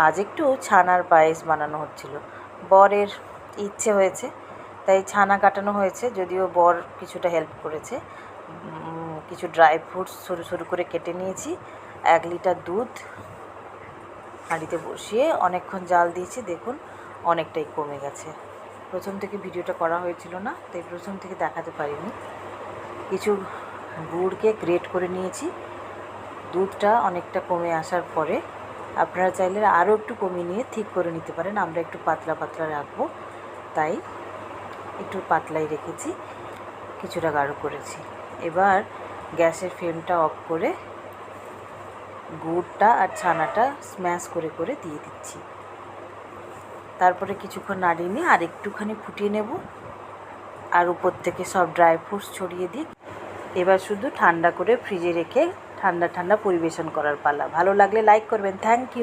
আজ একটু ছানার পায়েস বানানো হচ্ছিল। বরের ইচ্ছে হয়েছে তাই ছানা কাটানো হয়েছে, যদিও বর কিছুটা হেল্প করেছে। কিছু ড্রাই ফ্রুটস সরু সরু করে কেটে নিয়েছি। 1 লিটার দুধ হাঁড়িতে বসিয়ে অনেকক্ষণ জাল দিয়েছি, দেখুন অনেকটাই কমে গেছে। প্রথম থেকে ভিডিওটা করা হয়েছিল না, তাই প্রথম থেকে দেখাতে পারিনি। কিছু গুড়কে গ্রেট করে নিয়েছি। দুধটা অনেকটা কমে আসার পরে আপনারা চাইলে আরও একটু কমিয়ে নিয়ে ঠিক করে নিতে পারেন। আমরা একটু পাতলা পাতলা রাখবো, তাই একটু পাতলাই রেখেছি, কিছুটা গাঢ় করেছি। এবার গ্যাসের ফ্লেমটা অফ করে গুড়টা আর ছানাটা স্ম্যাশ করে করে দিয়ে দিচ্ছি। তারপরে কিছুক্ষণ নাড়িয়ে নিয়ে আর একটুখানি ফুটিয়ে নেব, আর উপর থেকে সব ড্রাই ফ্রুটস ছড়িয়ে দিই। এবার শুধু ঠান্ডা করে ফ্রিজে রেখে ঠান্ডা ঠান্ডা পরিবেশন করার পালা। ভালো লাগলে লাইক করবেন। Thank you.